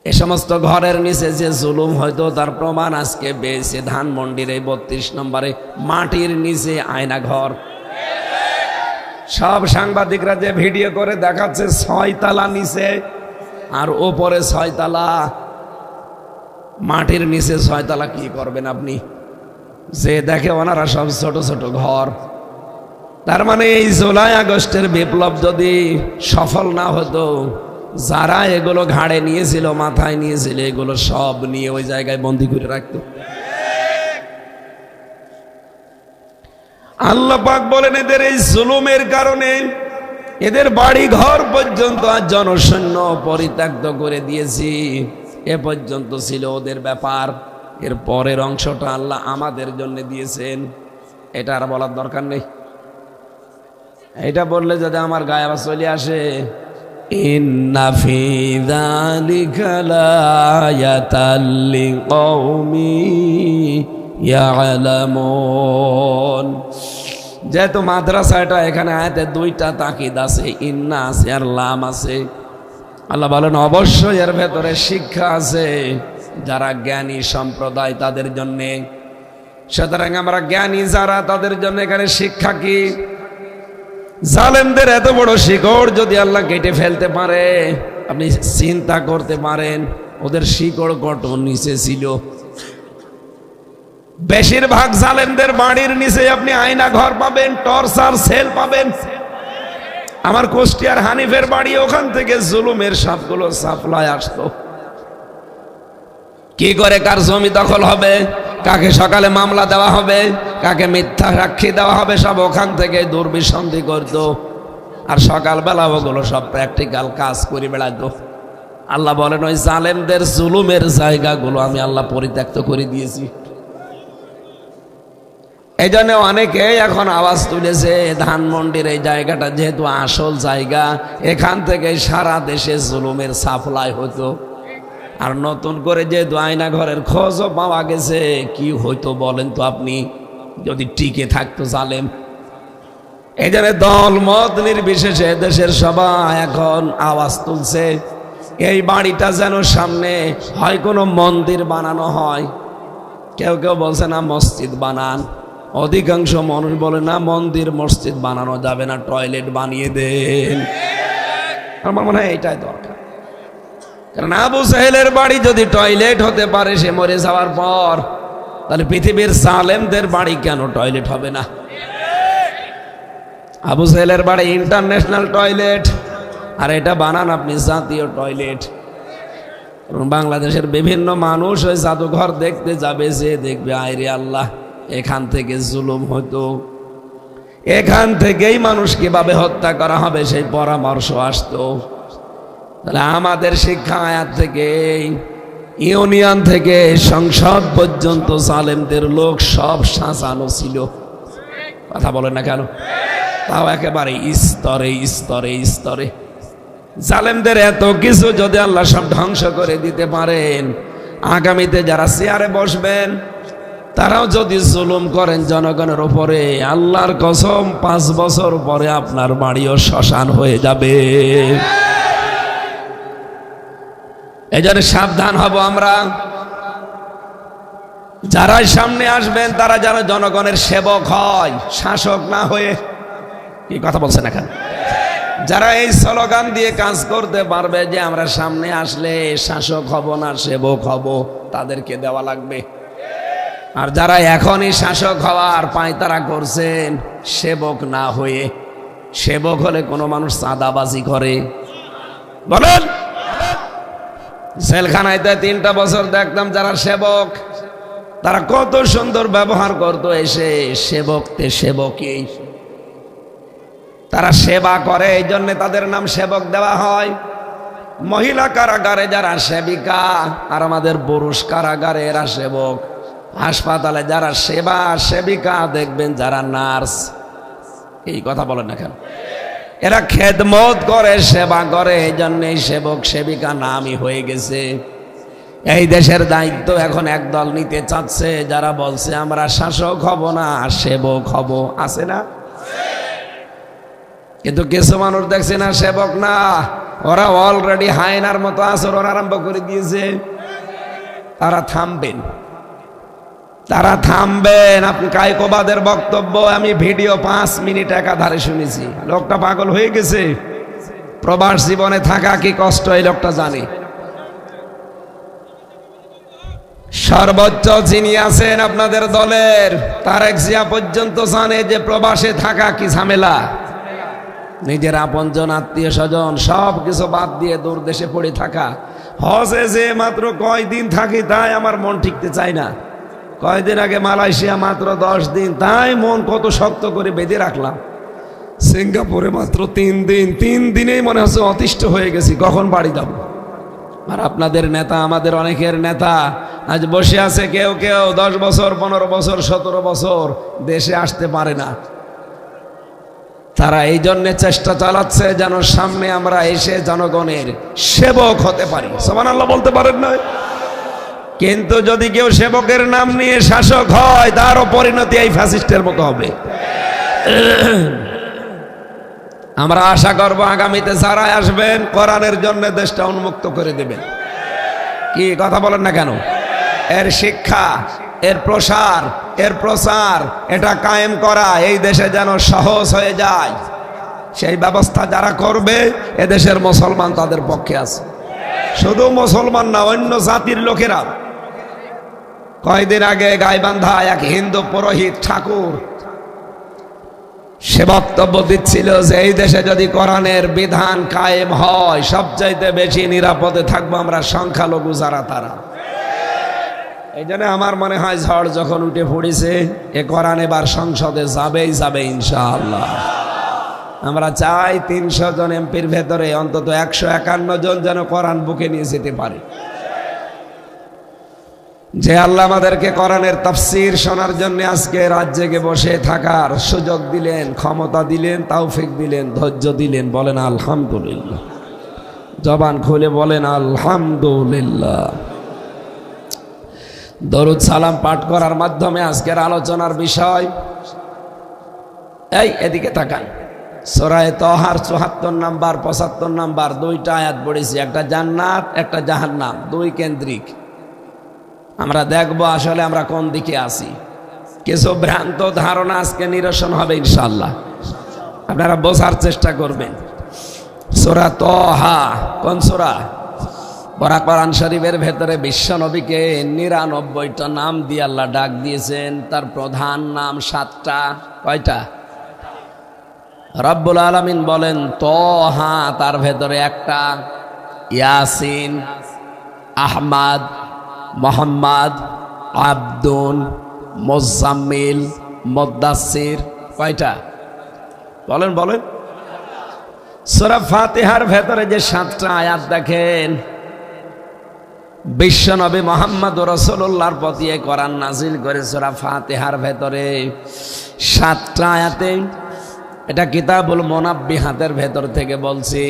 এ সমস্ত ঘরের নিচে যে জুলুম হয়তো তার প্রমাণ আজকে পেয়েছে ধানমন্ডির এই 32 নম্বরে মাটির নিচে আয়না ঘর। সব সাংবাদিকরা যে ভিডিও করে দেখাচ্ছে 6 তলা নিচে আর ওপরে 6 তলা, মাটির নিচে 6 তলা কি করবেন আপনি? যে দেখে ওনারা সব ছোট ছোট ঘর। তার মানে এই জুলাই আগস্টের বিপ্লব যদি সফল না হতো, যারা এগুলো ঘাড়ে নিয়েছিল, মাথায় নিয়েছিল, এগুলো সব নিয়ে ওই জায়গায় বন্দী করে রাখতো। আল্লাহ পাক বলেন এদের এই জুলুমের কারণে এদের বাড়ি ঘর পর্যন্ত আজ জনশূন্য পরিত্যক্ত করে দিয়েছি। এ পর্যন্ত ছিল ওদের ব্যাপার। এর পরের অংশটা আল্লাহ আমাদের জন্য দিয়েছেন, এটা আর বলার দরকার নেই। এটা বললে যদি আমার গায়ে আবার চলে আসে, ইন্না ফি যালিকা লায়াতাল লিকাউমিন ইয়ালামুন। যেহেতু মাদ্রাসাটা এখানে আয়াতে 2টা তাকিদ আছে, ইন্না আছে আর লাম আছে। আল্লাহ বলেন অবশ্যই এর ভেতরে শিক্ষা আছে যারা জ্ঞানী সম্প্রদায় তাদের জন্যে। সুতরাং আমরা জ্ঞানী যারা, তাদের জন্য এখানে শিক্ষা কি? জালেমদের এত বড় শিকড় যদি আল্লাহ কেটে ফেলতে পারে, আপনি চিন্তা করতে পারেন ওদের শিকড় কত নিচে ছিল। বেশিরভাগ জালেমদের বাড়ির নিচে আপনি আয়না ঘর পাবেন, টর্চার সেল পাবেন। আমার কুষ্টিয়ার হানিফের বাড়ি, ওখান থেকে জুলুমের সবগুলো সাপ্লাই আসতো। কি করে কার জমি দখল হবে, কাকে সকালে মামলা দেওয়া হবে, কাকে মিথ্যা সাক্ষী দেওয়া হবে, সব ওখান থেকে দুর্বিসন্ধি করত। আর সকালবেলা ওগুলো সব প্র্যাকটিক্যাল কাজ করে বেড়াতো। আল্লাহ বলেন ওই জালেমদের জুলুমের জায়গাগুলো আমি আল্লাহ পরিত্যক্ত করে দিয়েছি। এই জন্য অনেকে এখন আওয়াজ তুলেছে ধানমন্ডির এই জায়গাটা যেহেতু আসল জায়গা, এখান থেকে সারা দেশে জুলুমের সাপ্লাই হতো। আর নতুন করে যেহেতু আয়না ঘরের খোঁজও পাওয়া গেছে, কি হইতো বলেন তো আপনি যদি টিকে থাকতো জালেম? এই জন্য দল মত নির্বিশেষে দেশের সবাই এখন আওয়াজ তুলছে এই বাড়িটা যেন সামনে হয় কোনো মন্দির বানানো হয়। কেউ কেউ বলছে না মসজিদ বানান, অধিকাংশ মানুষ বলে না মন্দির মসজিদ বানানো যাবে না, টয়লেট বানিয়ে দেন। আমার মনে হয় এটাই দরকার। কারণ আবু সাহেলের বাড়ি যদি টয়লেট হতে পারে সে মরে যাওয়ার পর, তাহলে পৃথিবীর জালেমদের বাড়ি কেন টয়লেট হবে না? আবু সাহেলের বাড়ি ইন্টারন্যাশনাল টয়লেট, আর এটা বানান আপনি জাতীয় টয়লেট। বাংলাদেশের বিভিন্ন মানুষ ওই জাদুঘর দেখতে যাবে, যে দেখবে আয়রে আল্লাহ এখান থেকে জুলুম হতো, এখান থেকেই মানুষ কিভাবে হত্যা করা হবে সেই পরামর্শ আসতো। তাহলে আমাদের শিক্ষা আয়াত থেকে, ইউনিয়ন থেকে সংসদ পর্যন্ত জালেমদের লোক সব সাজানো ছিল। কথা বলেন না কেন? তাও একেবারে স্তরে স্তরে স্তরে। জালেমদের এত কিছু যদি আল্লাহ সব ধ্বংস করে দিতে পারেন, আগামীতে যারা চেয়ারে বসবেন তারাও যদি জুলুম করেন জনগণের উপরে, আল্লাহর কসম 5 বছর পরে আপনার বাড়িও শ্মশান হয়ে যাবে। এই জন্য সাবধান হব আমরা। যারাই সামনে আসবেন তারা যেন জনগণের সেবক হয়, শাসক না হয়ে। কি কথা বলছেন এখন? যারা এই স্লোগান দিয়ে কাজ করতে পারবে যে আমরা সামনে আসলে শাসক হব না সেবক হব, তাদেরকে দেওয়া লাগবে। আর যারা এখনই শাসক হওয়ার পায়তারা করছেন সেবক না হয়ে, সেবক হলে কোনো মানুষ চাঁদাবাজি করে? বলেন। জেলখানায় 3টা বছর দেখতাম যারা সেবক, তারা কত সুন্দর ব্যবহার করতো। এসে সেবকতে সেবকই, তারা সেবা করে, এই জন্য তাদের নাম সেবক দেওয়া হয়। মহিলা কারাগারে যারা সেবিকা, আর আমাদের পুরুষ কারাগারে এরা সেবক। হাসপাতালে যারা সেবা সেবিকা দেখবেন যারা নার্স, এই কথা বলেন না কেন? এরা খেদমত করে, সেবা করে, এই জন্যই সেবক সেবিকা নামই হয়ে গেছে। এই দেশের দায়িত্ব এখন একদল নিতে চাচ্ছে, যারা বলছে আমরা শাসক হব না সেবক হব। আছে না? কিন্তু কিছু মানুষ দেখছে না সেবক না, ওরা অলরেডি হায়নার মতো আচরণ আরম্ভ করে দিয়েছে। তারা থামবেন, তারা থামবেন। আপনি কায়কোবাদের বক্তব্য আমি ভিডিও 5 মিনিট একাধারে শুনেছি। লোকটা পাগল হয়ে গেছে। প্রবাস জীবনে থাকা কি কষ্ট এই লোকটা জানে। সর্বোচ্চ যিনি আছেন আপনাদের দলের তারেক জিয়া পর্যন্ত জানে যে প্রবাসে থাকা কি ঝামেলা। নিজের আপনজন আত্মীয় স্বজন সব কিছু বাদ দিয়ে দূর দেশে পড়ে থাকা। হজে যে মাত্র কয়দিন থাকি তাই আমার মন টিকতে চায় না। কয়দিন আগে মালয়েশিয়া মাত্র 10 দিন, তাই মন কত শক্ত করে বেঁধে রাখলাম। সিঙ্গাপুরে মাত্র 3 দিন, 3 দিনেই মনে হচ্ছে অতিষ্ঠ হয়ে গেছি, কখন বাড়ি যাব। আর আপনাদের নেতা, আমাদের অনেকের নেতা আজ বসে আছে, কেউ কেউ 10 বছর 15 বছর 17 বছর দেশে আসতে পারে না। তারা এই জন্য চেষ্টা চালাচ্ছে যেন সামনে আমরা এসে জনগণের সেবক হতে পারি। সুবহানাল্লাহ বলতে পারেন না? কিন্তু যদি কেউ সেবকের নাম নিয়ে শাসক হয়, তারও পরিণতি এই ফ্যাসিস্টের মতো হবে। আমরা আশা করব আগামীতে যারা আসবেন কোরআনের জন্য দেশটা উন্মুক্ত করে দেবেন। কি কথা বলেন না কেন? এর শিক্ষা, এর প্রসার, এর প্রচার এটা কায়েম করা এই দেশে যেন সহজ হয়ে যায়, সেই ব্যবস্থা যারা করবে এদেশের মুসলমান তাদের পক্ষে আছে। শুধু মুসলমান না, অন্য জাতির লোকেরা। কয়েকদিন আগে গাইবান্ধা এক হিন্দু পুরোহিত ঠাকুর সে বক্তব্য দিচ্ছিল যে এই দেশে যদি কোরআনের বিধান কায়েম হয় সবচাইতে বেশি নিরাপদে থাকবো আমরা সংখ্যালঘু যারা তারা। এই জন্য আমার মনে হয় ঝড় যখন উঠে পড়েছে এ কোরআন এবার সংসদে যাবেই যাবে ইনশাআল্লাহ। আমরা চাই 300 জন এমপির ভেতরে অন্তত 151 জন যেন কোরআন বুকে নিয়ে যেতে পারে। যে আল্লাহ আমাদেরকে কোরআনের তাফসীর শোনার জন্য আজকে রাজ্যে বসে থাকার সুযোগ দিলেন, ক্ষমতা দিলেন, তৌফিক দিলেন, ধৈর্য দিলেন, বলেন আলহামদুলিল্লাহ। জবান খুলে বলেন আলহামদুলিল্লাহ। দরুদ সালাম পাঠ করার মাধ্যমে আজকের আলোচনার বিষয়, এই এদিকে তাকান, সূরা তাহার 74 নাম্বার 75 নাম্বার 2টা আয়াত পড়েছি। একটা জান্নাত, একটা জাহান্নাম, 2 কেন্দ্রিক। আমরা দেখব আসলে আমরা কোন দিকে আছি। কিছু ভ্রান্ত ধারণা আজকে নিরসন হবে ইনশাআল্লাহ। আপনারা বোঝার চেষ্টা করবেন। সূরা তাহা কোন সূরা? পরা কোরআন শরীফের ভেতরে বিশ্ব নবীকে 99টা নাম দিয়ে আল্লাহ ডাক দিয়েছেন। তার প্রধান নাম 7টা। কয়টা? রব্বুল আলামিন বলেন তাহা, তার ভেতরে একটা ইয়াসিন, আহমদ, মোহাম্মদ, আব্দুন, মুজাম্মিল, মুদাসসির। কয়টা? বলেন বলেন। সূরা ফাতিহার ভেতরে যে 7টা আয়াত দেখেন, বিশ্বনবী মুহাম্মদুর রাসূলুল্লাহর প্রতি এই কোরআন নাজিল করে সূরা ফাতিহার ভেতরে 7টা আয়াতে। এটা কিতাবুল মুনাব্বিহাতের ভেতর থেকে বলছি।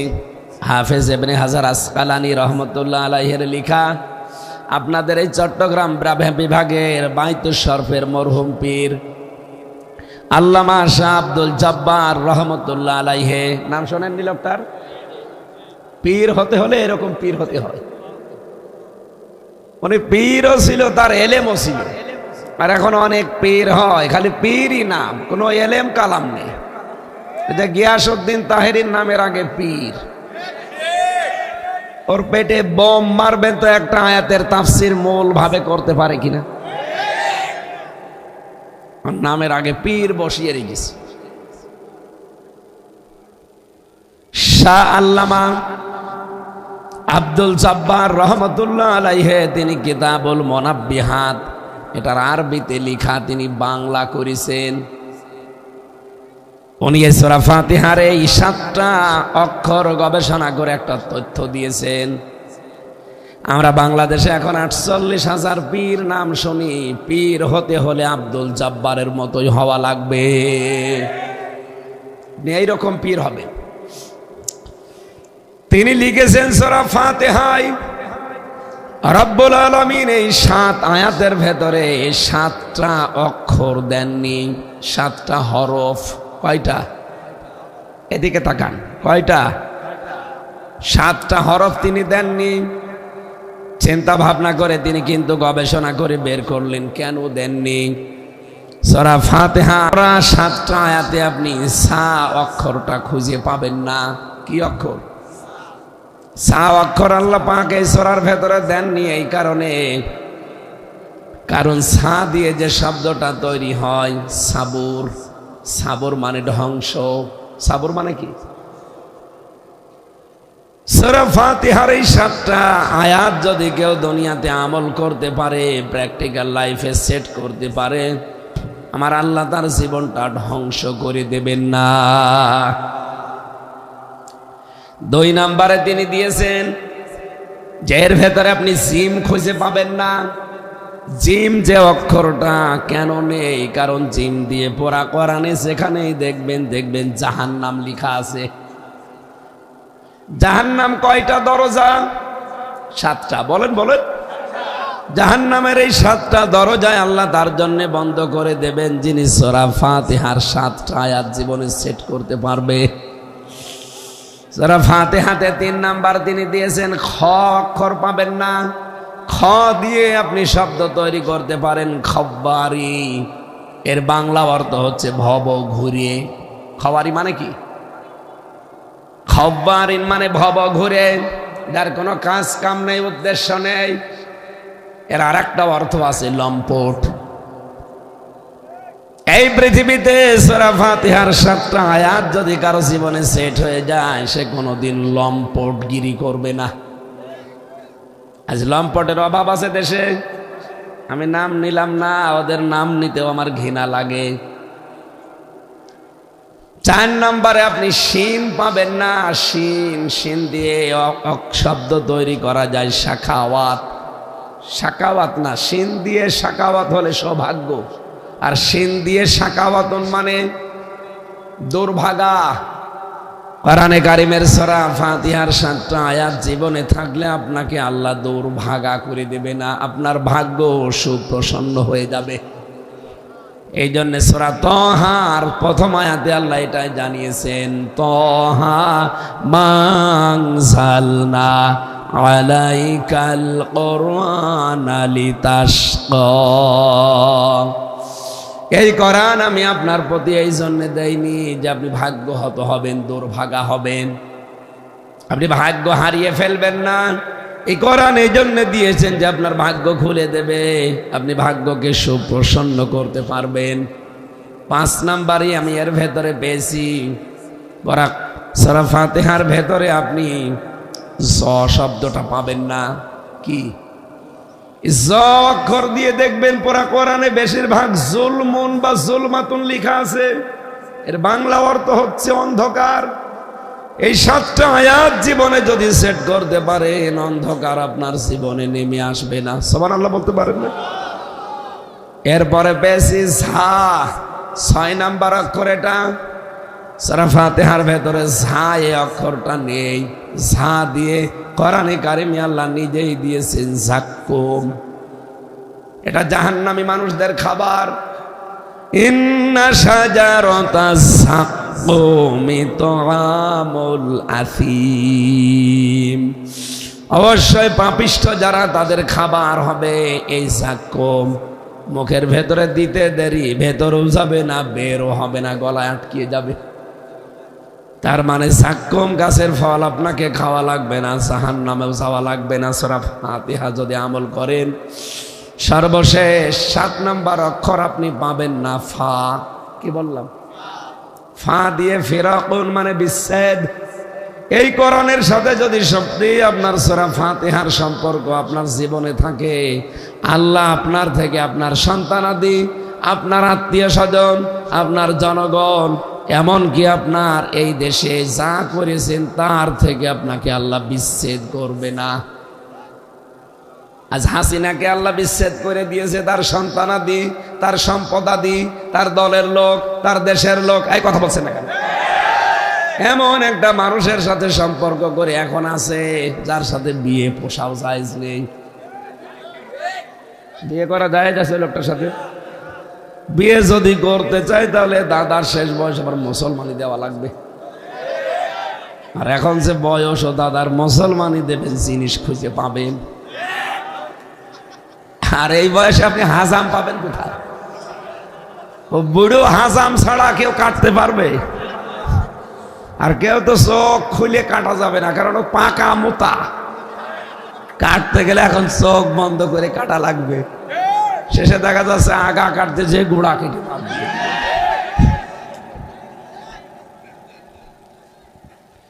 হাফেজ ইবনে হাজার আসকালানী রহমতুল্লাহ আলাইহির লেখা। আপনাদের এই চট্টগ্রাম বিভাগের বাইতুশ শরফের মরহুম পীর আল্লামা শাহ আব্দুল জব্বার রহমতুল্লাহ আলাইহি, নাম শোনেননি লোকটার? পীর হতে হলে এরকম পীর হতে হয়। উনি পীরও ছিল, তার এলেমও ছিল। আর এখন অনেক পীর হয়, খালি পীরই নাম, কোনো এলেম কালাম নেই। এটা গিয়াসউদ্দিন তাহেরির নামের আগে পীর। ওর পেটে বোম মারবেন তো একটা আয়াতের তাফসীর মূল ভাবে করতে পারে কিনা? নামের আগে পীর বসিয়ে রেখেছে। শাহ আল্লামা আব্দুল জব্বার রহমতুল্লাহ আলাইহি তিনি কিতাবুল মুনাব্বিহাত, এটার আরবিতে লেখা, তিনি বাংলা করেছেন। উনি এই সূরা ফাতিহার এই 7টা অক্ষর গবেষণা করে একটা তথ্য দিয়েছেন। আমরা বাংলাদেশে এখন 48,000 পীর নাম শুনি। পীর হতে হলে আব্দুল জব্বারের মতোই হওয়া লাগবে, এইরকম পীর হবে। তিনি লিখেছেন সূরা ফাতিহায় রব্বুল আলামিন এই 7 আয়াতের ভেতরে 7টা অক্ষর দেননি, 7টা হরফ। কয়টা? এদিকে তাকান। কয়টা? 7টা হরফ তিনি দেননি। চিন্তা ভাবনা করে তিনি কিন্তু গবেষণা করে বের করলেন কেন দেননি। সূরা ফাতিহা 7টা আয়াতে আপনি সা অক্ষরটা খুঁজে পাবেন না। কি অক্ষর? সা অক্ষর আল্লাহ পাক এই সূরার ভেতরে দেননি এই কারণে, কারণ সা দিয়ে যে শব্দটা তৈরি হয় সাবুর, সাবুর মানে ধ্বংস। সাবুর মানে কি? সূরা ফাতিহার এই 7টা আয়াত যদি কেউ দুনিয়াতে আমল করতে পারে, প্র্যাকটিক্যাল লাইফে সেট করতে পারে, আমার আল্লাহ তার জীবনটা ধ্বংস করে দেবেন না। 2 নম্বরে তিনি দিয়েছেন যে এর ভেতরে আপনি জিম খুঁজে পাবেন না। জিম যে অক্ষরটা কেন নেই? কারণ জিম দিয়ে পড়া কোরআনে যেখানেই দেখবেন জাহান্নাম লেখা আছে। জাহান্নাম কয়টা দরজা? 7টা। বলেন জাহান্নামের এই 7টা দরজায় আল্লাহ তার জন্য বন্ধ করে দেবেন যিনি সূরা ফাতিহার 7টা আয়াত জীবনে সেট করতে পারবে। সূরা ফাতিহাতে 3 নাম্বার তিনি দিয়েছেন খ অক্ষর পাবেন না। খ দিয়ে আপনি শব্দ তৈরি করতে পারেন খব্বারি। এর বাংলা অর্থ হচ্ছে ভব ঘুরিয়ে। খবারি মানে কি? খব্বারিন মানে ভব ঘুরে, যার কোনো কাজ কাম নেই, উদ্দেশ্য নেই। এর আরেকটা অর্থ আছে লম্পট। এই পৃথিবীতে সূরা ফাতিহার 7টা আয়াত যদি কারো জীবনে সেট হয়ে যায়, সে কোনোদিন লম্পটগিরি করবে না। আজ লম্পটের অভাব আছে দেশে। আমি নাম নিলাম না, ওদের নাম নিতেও আমার ঘৃণা লাগে। 4 নম্বরে আপনি শিন পাবেন না। শিন দিয়ে শব্দ তৈরি করা যায় শাখাওয়াত। শাকাওয়াত না, শিন দিয়ে শাকাওয়াত হলে সৌভাগ্য, আর শিন দিয়ে শাকাওয়াতন মানে দুর্ভাগা। কোরআনে কারিমের সূরা ফাতিহার 7টা আয়াত জীবনে থাকলে আপনাকে আল্লাহ দুর্ভাগা করে দেবে না, আপনার ভাগ্য সুপ্রসন্ন হয়ে যাবে। এই জন্য সূরা তাহার প্রথম আয়াতে আল্লাহ এটাই জানিয়েছেন, তাহা মা আনজালনা আলাইকাল কুরআনা লিতাশকা। এই কোরআন আমি আপনার প্রতি এই জন্য দেইনি যে আপনি ভাগ্যহত হবেন, দুর্ভাগা হবেন, আপনি ভাগ্য হারিয়ে ফেলবেন না। এই কোরআন এই জন্য দিয়েছেন যে আপনার ভাগ্য খুলে দেবে, আপনি ভাগ্যকে সুপ্রসন্ন করতে পারবেন। 5 নাম্বারই আমি এর ভেতরে পেয়েছি, সূরা ফাতিহার ভেতরে আপনি জ শব্দটা পাবেন না। কি? জ অক্ষর দিয়ে দেখবেন পুরা কোরআনে বেশিরভাগ জুলমুন বা জুলমাতুন লেখা আছে। এর বাংলা অর্থ হচ্ছে অন্ধকার। এই 7টা আয়াত জীবনে যদি সেট করতে পারেন, অন্ধকার আপনার জীবনে নেমে আসবে না। সুবহানাল্লাহ বলতে পারেন না? এরপরে পেয়েছি ঝা। 6 নাম্বার অক্ষর এটা। সূরা ফাতিহার ভেতরে ঝা এই অক্ষরটা নেই। ঝা দিয়ে কোরআনে কারিমে আল্লাহ নিজেই দিয়েছেন যাক্কুম। এটা জাহান্নামী মানুষদের খাবার। ইন্না শাজারাতাস যাক্কুমি তুআমুল আসিম। অবশ্যই পাপিষ্ঠ যারা, তাদের খাবার হবে এই যাক্কুম। মুখের ভেতরে দিতে দেরি, ভেতরেও যাবে না, বেরও হবে না, গলায় আটকিয়ে যাবে। তার মানে যাক্কুম গাছের ফল আপনাকে খাওয়া লাগবে না, জাহান্নামেও যাওয়া লাগবে না সূরা ফাতিহা যদি আমল করেন। সর্বশেষ 7 নাম্বার অক্ষর আপনি পাবেন না ফা। কি বললাম? ফা দিয়ে ফিরাকুন মানে বিচ্ছেদ। এই কোরআনের সাথে যদি সত্যি আপনার সূরা ফাতিহার সম্পর্ক আপনার জীবনে থাকে, আল্লাহ আপনার থেকে আপনার সন্তানাদি, আপনার আত্মীয় স্বজন, আপনার জনগণ, এমনকি আপনার এই দেশে যা করেছেন তার থেকে আপনাকে আল্লাহ বিচ্ছেদ করবে না। আজ হাসিনাকে আল্লাহ বিচ্ছেদ করে দিয়েছে, তার সন্তানাদি, তার সম্পদাদি, তার দলের লোক, তার দেশের লোক। এই কথা বলছেন না কেন? এমন একটা মানুষের সাথে সম্পর্ক করে এখন আছে যার সাথে বিয়ে পোষাও জায়েজ নেই। বিয়ে করা জায়েজ আছে লোকটার সাথে? বিয়ে যদি করতে চাই তাহলে দাদার শেষ বয়স আবার মুসলমানি দেওয়া লাগবে। আর এখন যে বয়স ও দাদার মুসলমানই দেবেন জিনিস খুঁজে পাবেন, আর এই বয়সে আপনি হাজাম পাবেন কোথায়? ও বুড়ো হাজাম ছাড়া কেউ কাটতে পারবে? আর কেউ তো চোখ খুলে কাটা যাবে না, কারণ ও পাকা মোটা। কাটতে গেলে এখন চোখ বন্ধ করে কাটা লাগবে, শেষে দেখা যাচ্ছে আগা কাটতে যে গোড়া কেটে পারবে।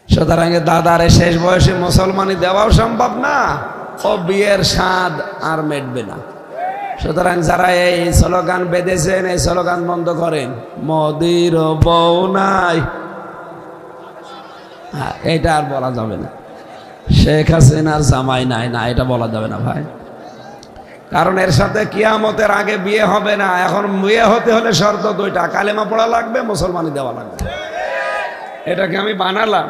সুতরাং দাদারে শেষ বয়সে মুসলমানি দেওয়াও সম্ভব না, ও বিয়ের স্বাদ আর মেটবে না। সুতরাং যারা এই স্লোগান বেঁধেছেন, এই স্লোগান বন্ধ করেন। মোদির বউ নাই, এটা আর বলা যাবে না। শেখ হাসিনার জামাই নাই, না এটা বলা যাবে না ভাই, কারণ এর সাথে কিয়ামতের আগে বিয়ে হবে না। এখন বিয়ে হতে হলে শর্ত দুইটা, কালেমা পড়া লাগবে, মুসলমানি দেওয়া লাগবে। এটাকে আমি বানালাম।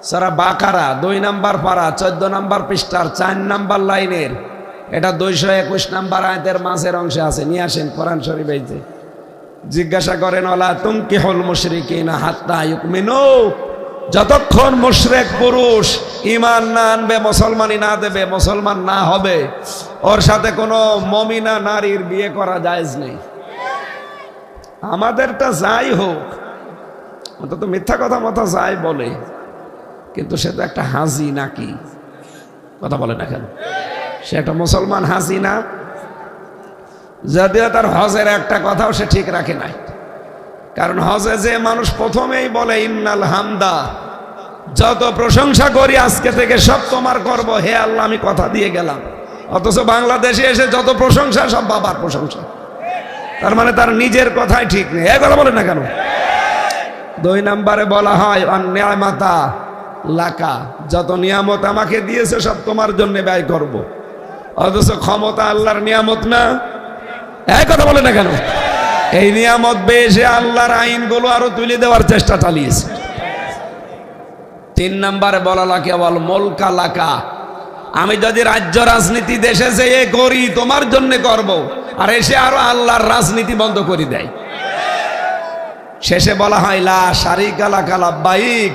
সারা বাকারা 2 নম্বর পারা 14 নম্বর পৃষ্ঠার 4 নম্বর লাইনের, এটা 221 নম্বর আয়াতের মাঝের অংশে আছে। নিয়ে আসেন কোরআন শরীফ। এইতে জিজ্ঞাসা করেন, ওয়ালা তুনকিহুল মুশরিকিনা হাত্তা ইউমিনু, যতক্ষণ মুশরিক পুরুষ ঈমান না আনবে, মুসলমানি না দেবে, মুসলমান না হবে, ওর সাথে কোনো মুমিনা নারীর বিয়ে করা জায়েজ নেই। আমাদেরটা যাই হোক, অন্তত মিথ্যা কথা মতো যাই বলে, কিন্তু সে তো একটা হাজি নাকি? কথা বলে না কেন? সে একটা মুসলমান হাজি না? যদিও তার হজের একটা কথাও সে ঠিক রাখে নাই, কারণ হজে যে মানুষ প্রথমেই বলে ইন্নাল হামদা, যত প্রশংসা করি আজকে থেকে সব তোমার করব, হে আল্লাহ আমি কথা দিয়ে গেলাম, অথচ বাংলাদেশে এসে যত প্রশংসা সব বাবার প্রশংসা। তার মানে তার নিজের কথাই ঠিক নেই। এ কথা বলে না কেন? 2 নম্বরে বলা হয় অন্যায়মাতা লাকা, যত নিয়ামত আমাকে দিয়েছে সব তোমার জন্য ব্যয় করব, অথচ ক্ষমতা আল্লাহর নিয়ামত না? এই কথা বলে না কেন? এই নিয়ামত বেশে আল্লাহর আইনগুলো আরো তুলে দেওয়ার চেষ্টা চালিয়েছে। 3 নম্বরে বলা লাগে কেবল মুলকা লাকা, আমি যদি রাজ্য রাজনীতি দেশে যেয়ে করি তোমার জন্য করব, আর এসে আরো আল্লাহর রাজনীতি বন্ধ করে দেয়। শেষে বলা হয় লা শারিকা লাকা লাব্বাইক,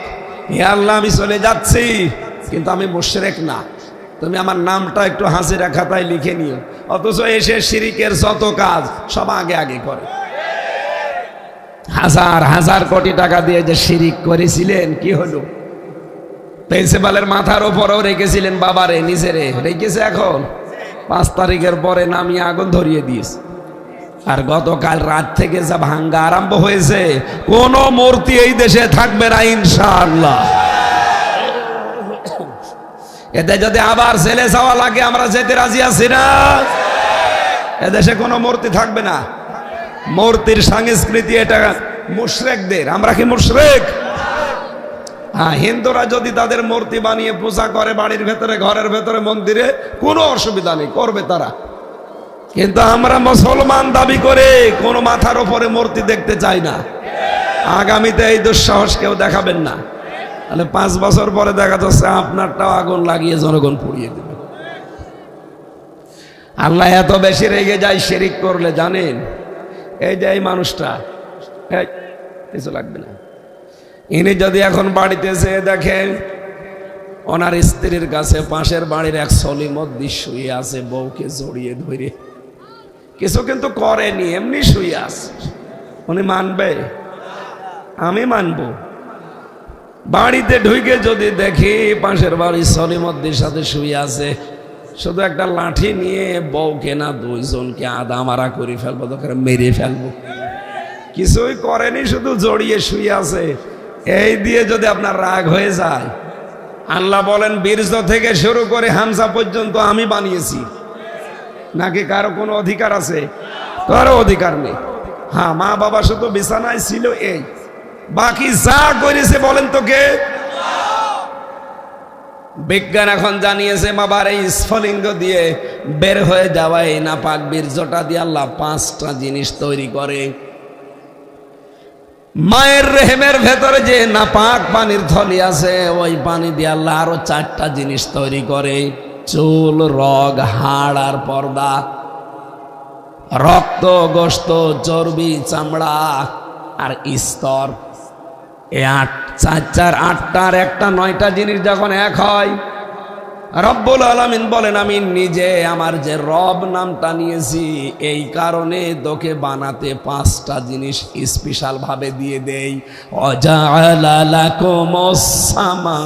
হে আল্লাহ আমি চলে যাচ্ছি, কিন্তু আমি মুশরিক না, তুমি আমার নামটা একটু হাজিরা খাতায় লিখে নিও। অথচ এসে শিরিকের যত কাজ সব আগে আগে করে। হাজার হাজার কোটি টাকা দিয়ে যে শিরিক করেছিলেন, কি হলো? প্রিন্সিপালের মাথার উপরেও রেখেছিলেন বাবারে, নিজেরে রেখেছে, এখন 5 তারিখের পরে নামিয়ে আগুন ধরিয়ে দিয়েছে। আর গতকাল রাত থেকে যা ভাঙ্গা আরম্ভ হয়েছে, কোন মূর্তি এই দেশে থাকবে না ইনশাআল্লাহ। এতে যদি আবার জেলে যাওয়া লাগে আমরা যেতে রাজি আছি না। এদেশে কোনো মূর্তি থাকবে না। মূর্তির সংস্কৃতি এটা মুশরিকদের। আমরা কি মুশরিক? হ্যাঁ, হিন্দুরা যদি তাদের মূর্তি বানিয়ে পূজা করে বাড়ির ভেতরে, ঘরের ভেতরে, মন্দিরে, কোনো অসুবিধা নেই, করবে তারা। কিন্তু আমরা মুসলমান দাবি করে কোনো মাথার উপরে মূর্তি দেখতে চাই না। আগামীতে এই দুঃসাহস কেউ দেখাবেন না, তাহলে 5 বছর পরে দেখা যাচ্ছে আপনারটাও আগুন লাগিয়ে জনগণ পুড়িয়ে দেবে। আল্লাহ এত বেশি রেগে যায় শিরিক করলে, জানেন? এই যে এই মানুষটা, কিছু লাগবে না, ইনি যদি এখন বাড়িতে যেয়ে দেখেন ওনার স্ত্রীর কাছে পাশের বাড়ির এক সলিমদ্দি শুয়ে আছে, বউকে জড়িয়ে ধরে, কিছু কিন্তু করেনি, এমনি শুয়ে আছে, উনি মানবে? আমি মানবো? বাড়িতে ঢুকে যদি দেখি পাশের বাড়ির সলিমদ্দির সাথে শুয়ে আছে, শুধু একটা লাঠি নিয়ে বউকে না 2 জনকে আদা মারা করে ফেলবো, দরকার মেরে ফেলবো। কিছুই করেনি, শুধু জড়িয়ে শুয়ে আছে, এই দিয়ে যদি আপনার রাগ হয়ে যায়, আল্লাহ বলেন বীর্য থেকে শুরু করে হামজা পর্যন্ত আমি বানিয়েছি, নাকি কারো কোনো অধিকার আছে? কারো অধিকার নেই। হ্যাঁ, মা বাবা শুধু বিছানায় ছিল, এই বাকি যা করেছে বলেন তো কে? বিজ্ঞান এখন জানিয়েছে বাবার এই স্ফলিঙ্গ দিয়ে বের হয়ে যাওয়া এই নাপাক বীর্যটা দিয়ে আল্লাহ 5টা জিনিস তৈরি করে। মায়ের রেহেমের ভেতরে যে নাপাক পানির থলি আছে, ওই পানি দিয়ে আল্লাহ আরো 4টা জিনিস তৈরি করে: চুল, রগ, হাড় আর পর্দা, রক্ত, গোশত, চর্বি, চামড়া আর স্তর। এই 8 4 4 8টার একটা 9টা জিনিস যখন এক হয়, রব্বুল আলামিন বলেন আমি নিজে আমার যে রব নামটা নিয়েছি এই কারণে তোকে বানাতে 5টা জিনিস স্পেশাল ভাবে দিয়ে দেই। ওয়াজাআলা লাকুমুস সামআ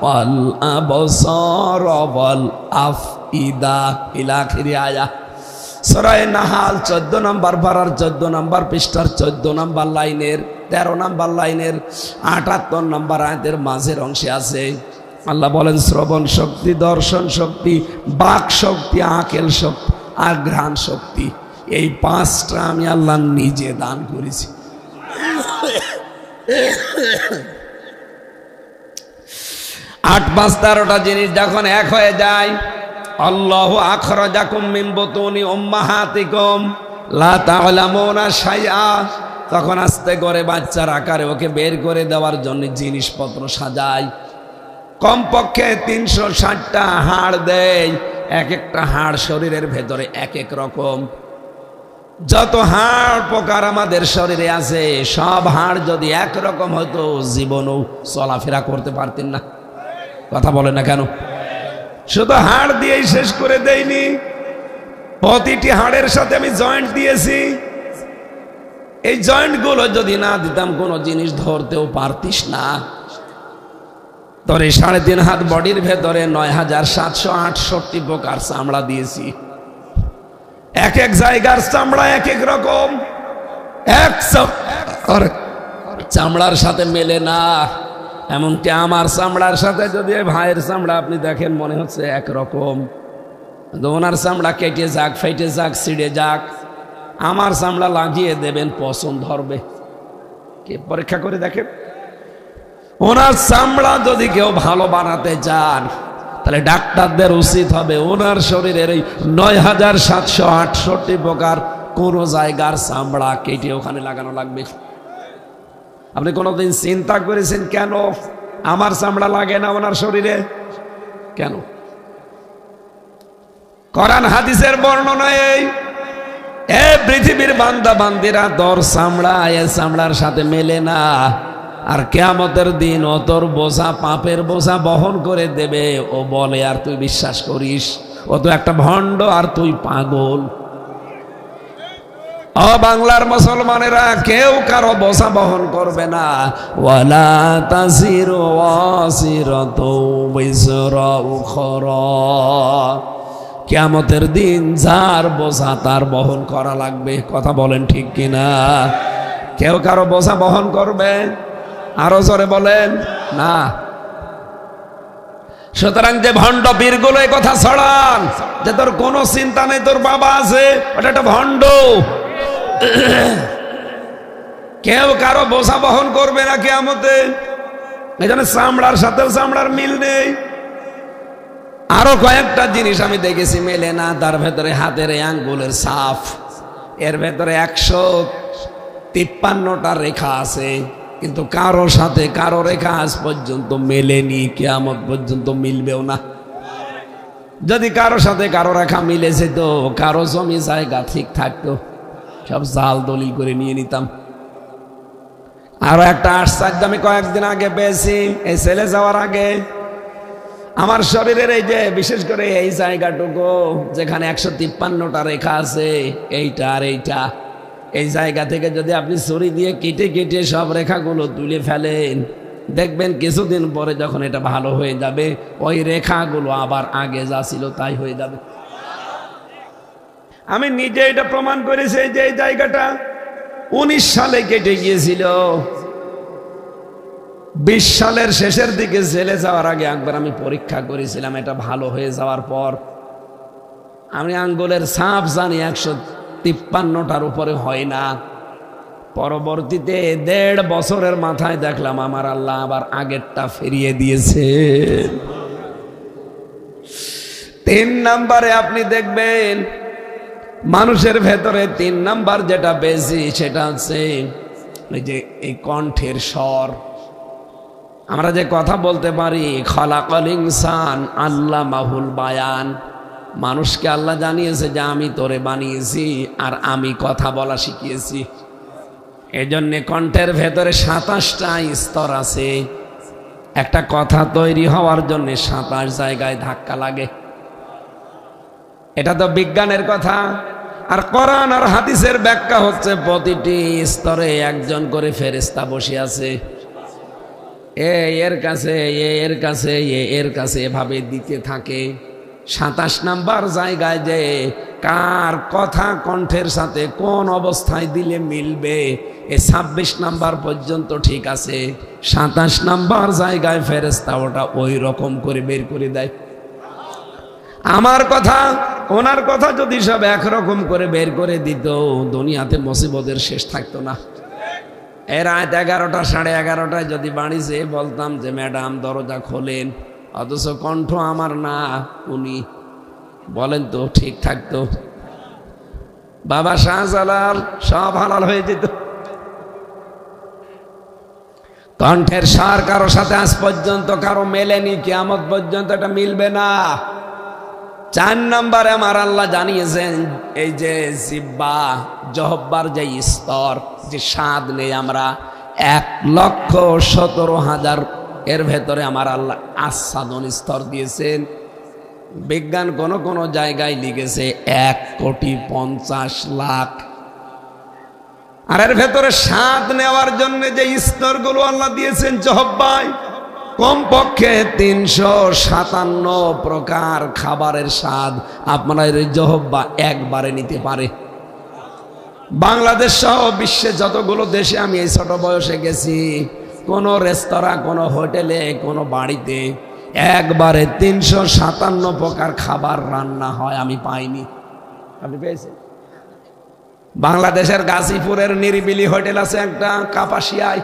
ওয়াল আবসারা ওয়াল আফইদা ইলা আখিরি আয়া। সূরা নাহাল 14 নম্বর পারার 14 নম্বর পৃষ্ঠার 14 নম্বর লাইনের 13 নম্বর লাইনের 78 নম্বর আয়াতের মাঝের অংশে আছে। আল্লাহ বলেন শ্রবণ শক্তি, দর্শন শক্তি, বাক শক্তি, আকেল শক্তি আর ঘ্রাণ শক্তি, এই 5টা আমি আল্লাহ নিজে দান করেছি। 8 5 13টা জিনিস যখন এক হয়ে যায়, আল্লাহু আখরাজাকুম মিন বুতুনি উম্মাহাতিকুম লা তা'লামুনা শাইআ, তখন আস্তে করে বাচ্চার আকারে ওকে বের করে দেওয়ার জন্য জিনিসপত্র সাজায়। কমপক্ষে 360টা হাড় দেয়, এক একটা হাড় শরীরের ভেতরে এক এক রকম। যত হাড় প্রকার আমাদের শরীরে আছে সব হাড় যদি একরকম হতো জীবনেও চলাফেরা করতে পারতেন না। কথা বলে না কেন? শুধু হাড় দিয়েই শেষ করে দেয়নি, প্রতিটি হাড়ের সাথে আমি জয়েন্ট দিয়েছি। এই জয়েন্টগুলো যদি না দিতাম কোনো জিনিস ধরতেও পারতিস না। তোর এই 3.5 হাত বডির ভেতরে 9768 প্রকার চামড়া দিয়েছি। এক এক জায়গার চামড়া এক এক রকম, এক চামড়ার সাথে মেলে না। এমনকি আমার চামড়ার সাথে যদি ভাইয়ের চামড়া আপনি দেখেন মনে হচ্ছে একরকম, ওনার চামড়া কেটে যাক, ফেটে যাক, ছিঁড়ে যাক, আমার চামড়া লাগিয়ে দেবেন পছন্দ ধরবে। কে পরীক্ষা করে দেখেন। ওনার চামড়া যদি কেউ ভালো বানাতে চান তাহলে ডাক্তারদের উচিত হবে ওনার শরীরের এই 9768 প্রকার কোন জায়গার চামড়া কেটে ওখানে লাগানো লাগবে। আপনি কোনোদিন চিন্তা করেছেন কেন আমার চামড়া লাগে না ওনার শরীরে? কেন? কোরআন হাদিসের বর্ণনা এই, এ পৃথিবীর বান্দা বান্দিরা তোর চামড়া এ চামড়ার সাথে মেলে না, আর কিয়ামতের দিন ও তোর বোঝা, পাপের বোঝা বহন করে দেবে। ও বলে আর তুই বিশ্বাস করিস? ও তো একটা ভণ্ড আর তুই পাগল। ও বাংলার মুসলমানেরা, কেউ কারো বোঝা বহন করবে না। ওয়ালা তাসিরু ওয়াসিরাতু বিজরা উখরা, কিয়ামতের দিন যার বোঝা তার বহন করা লাগবে। কথা বলেন ঠিক কিনা? কেউ কারো বোঝা বহন করবে? আরো জোরে বলেন না। সুতরাং যে ভণ্ড পীরগুলো এই কথা ছড়ান যে তোর কোনো চিন্তা নেই, তোর বাবা আছে, ওটা একটা ভণ্ড। কেউ কারো বোঝা বহন করবে না কিয়ামতে। এই জন্য চামড়ার সাথেও চামড়ার মিল নেই। আরো কয়েকটা জিনিস আমি দেখেছি মেলে না, তার ভেতরে হাতের এই আঙ্গুলের ছাপ, এর ভেতরে 153টা রেখা আছে, কিন্তু কারোর সাথে কারো রেখা আজ পর্যন্ত মেলেনি, কিয়ামত পর্যন্ত মিলবেও না। যদি কারোর সাথে কারো রেখা মিলেছে তো কারো জমি জায়গা ঠিক থাকতো, সব জাল দলিল করে নিয়ে নিতাম। আরো একটা আশ্চর্য আমি কয়েকদিন আগে পেয়েছি, এই ছেলে যাওয়ার আগে। আমার শরীরের এই যে বিশেষ করে এই জায়গাটুকু যেখানে 153টা রেখা আছে, এইটা আর এইটা, এই জায়গা থেকে যদি আপনি ছুরি দিয়ে কেটে কেটে সব রেখাগুলো তুলে ফেলেন, দেখবেন কিছুদিন পরে যখন এটা ভালো হয়ে যাবে ওই রেখাগুলো আবার আগে যা ছিল তাই হয়ে যাবে। আমি নিজে এটা প্রমাণ করেছি যে এই জায়গাটা 19 সালে কেটে গিয়েছিল। 20 সালের শেষের দিকে জেলে যাওয়ার আগে একবার আমি পরীক্ষা করেছিলাম, এটা ভালো হয়ে যাওয়ার পর আমি আঙ্গুলের ছাপ জানি 153টার উপরে হয় না। পরবর্তীতে 1.5 বছরের মাথায় দেখলাম আমার আল্লাহ আবার আগেরটা ফিরিয়ে দিয়েছে। 3 নম্বরে আপনি দেখবেন মানুষের ভেতরে 3 নাম্বার যেটা বেশি সেটা হচ্ছে এই যে এই কণ্ঠের স্বর। আমরা যে কথা বলতে পারি, খলাকাল ইনসান আল্লামাহুল বায়ান, মানুষকে আল্লাহ জানিয়েছে যে আমি তোরে বানিয়েছি আর আমি কথা বলা শিখিয়েছি। এই জন্যে কণ্ঠের ভেতরে 27টা স্তর আছে। একটা কথা তৈরি হওয়ার জন্য 27 জায়গায় ধাক্কা লাগে। এটা তো বিজ্ঞানের কথা। আর কোরআন আর হাদিসের ব্যাখ্যা হচ্ছে প্রতিটি স্তরে একজন করে ফেরেশতা বসে আছে। এর কাছে এর কাছে এর কাছে এভাবে দিতে থাকে। 27 নাম্বার জায়গায় যে কার কথা কণ্ঠের সাথে কোন অবস্থায় দিলে মিলবে, 26 নাম্বার পর্যন্ত ঠিক আছে। 27 নাম্বার জায়গায় ফেরেশতা ওটা ওই রকম করে বের করে দেয়। আমার কথা ওনার কথা যদি সব একরকম করে বের করে দিত, দুনিয়াতে মুসিবতের শেষ থাকতো না। রাত 11টা 11:30টায় যদি বাড়ি যেয়ে বলতাম যে ম্যাডাম দরজা খোলেন, অথচ কণ্ঠ আমার না উনি, বলেন তো ঠিক থাকতো? বাবা শাহজালাল সব হালাল হয়ে যেত। কণ্ঠের সার কারো সাথে আজ পর্যন্ত কারো মেলেনি, কিয়ামত পর্যন্ত এটা মিলবে না। 4 নম্বরে আমার আল্লাহ জানিয়েছেন এই যে জিহ্বা জহব্বার যে স্তর, যে স্বাদ নেই আমরা 1,17,000 এর ভেতরে আমার আল্লাহ আস্বাদন স্তর দিয়েছেন। বিজ্ঞান কোন জায়গায় লিখেছে 1,50,00,000। আর এর ভেতরে স্বাদ নেওয়ার জন্য যে স্তরগুলো আল্লাহ দিয়েছেন জহব্বায়, কমপক্ষে 357 প্রকার খাবারের স্বাদ আপনারা এই জহব্বা একবারে নিতে পারে। বাংলাদেশ সহ বিশ্বে যতগুলো দেশে আমি এই ছোট বয়সে গেছি, কোন রেস্তোরাঁ, কোন হোটেলে, কোন বাড়িতে একবারে 357 প্রকার খাবার রান্না হয় আমি পাইনি। আপনি পেয়েছেন? বাংলাদেশের গাজীপুরের নিরিবিলি হোটেল আছে একটা, কাপাসিয়ায়,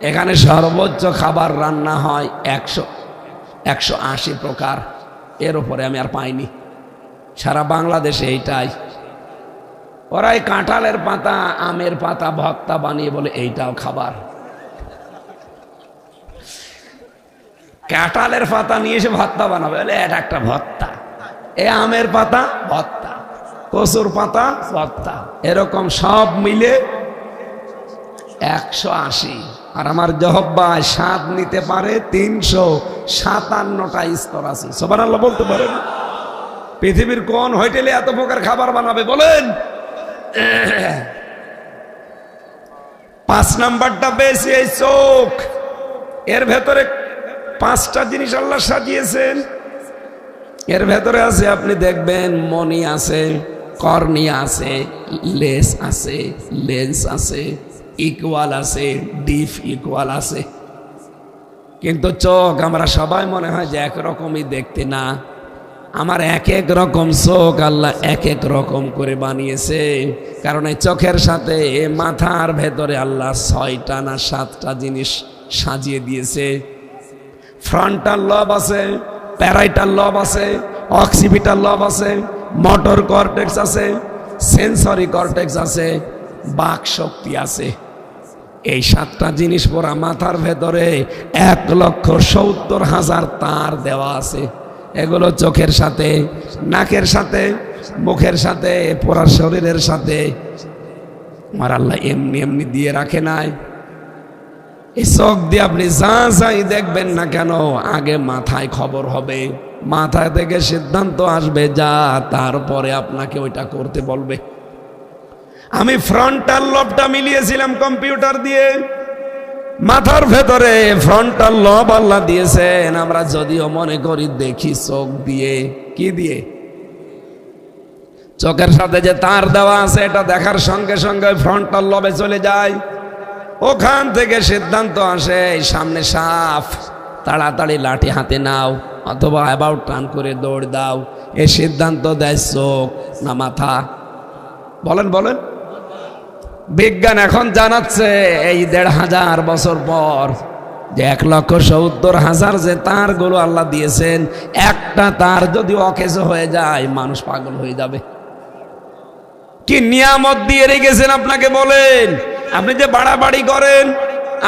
এখানে সর্বোচ্চ খাবার রান্না হয় 180 প্রকার। এর উপরে আমি আর পাইনি সারা বাংলাদেশে। এইটাই ওরাই কাঁঠালের পাতা, আমের পাতা ভর্তা বানিয়ে বলে এইটাও খাবার। কাঁঠালের পাতা নিয়ে এসে ভর্তা বানাবে, বলে এটা একটা ভর্তা। এ আমের পাতা ভর্তা, কচুর পাতা ভর্তা, এরকম সব মিলে 180। আর আমার জহব্বায় স্বাদ নিতে পারে 357টা স্তর আছে। সুবহানাল্লাহ বলতে পারেন? পৃথিবীর কোন হোটেলে এত প্রকার খাবার বানাবে বলেন? 5 নাম্বারটা বেশি, এই চোখ। এর ভেতরে 5টা জিনিস আল্লাহ সাজিয়েছেন। এর ভেতরে আছে, আপনি দেখবেন, মনি আছে, কর্নিয়া আছে, লেস আছে, লেন্স আছে, ইকুয়াল আছে, ডিফ ইকুয়াল আছে। কিন্তু চোখ আমরা সবাই মনে হয় যে একরকমই দেখতে, না। আমার এক এক রকম চোখ আল্লাহ এক এক রকম করে বানিয়েছে। কারণ এই চোখের সাথে মাথার ভেতরে আল্লাহ 6টা না 7টা জিনিস সাজিয়ে দিয়েছে। ফ্রন্টাল লব আছে, প্যারাইটাল লব আছে, অক্সিপিটাল লব আছে, মোটর কর্টেক্স আছে, সেন্সরি কর্টেক্স আছে, বাক শক্তি আছে। এই 7টা জিনিস পড়া মাথার ভেতরে 1,70,000 তার দেওয়া আছে। এগুলো চোখের সাথে, নাকের সাথে, মুখের সাথে, পুরা শরীরের সাথে আমার আল্লাহ এমনি এমনি দিয়ে রাখে নাই। এই চোখ দিয়ে আপনি যা যাই দেখবেন না কেন, আগে মাথায় খবর হবে, মাথা থেকে সিদ্ধান্ত আসবে যা, তারপরে আপনাকে ওইটা করতে বলবে। আমি ফ্রন্টাল লবটা মিলিয়েছিলাম কম্পিউটার দিয়ে, মাথার ভেতরে ফ্রন্টাল লব আল্লাহ দিয়েছেন। আমরা যদিও মনে করি দেখি চোখ দিয়ে, কি দিয়ে? চোখের সাথে যে তার দেওয়া আছে, এটা দেখার সঙ্গে সঙ্গে ফ্রন্টাল লবে চলে যায়। ওখান থেকে সিদ্ধান্ত আসে সামনে সাপ, তাড়াতাড়ি লাঠি হাতে নাও, অথবা অ্যাবাউট টার্ন করে দৌড় দাও। এই সিদ্ধান্ত দেয় চোখ না মাথা? বলেন বলেন। বিজ্ঞান এখন জানাচ্ছে এই 1,500 বছর পর যে 1,70,000 যে তারগুলো আল্লাহ দিয়েছেন, একটা তার যদি অকেজ হয়ে যায় মানুষ পাগল হয়ে যাবে। কি নিয়ামত দিয়ে রেখেছেন আপনাকে বলেন? আপনি যে বাড়াবাড়ি করেন,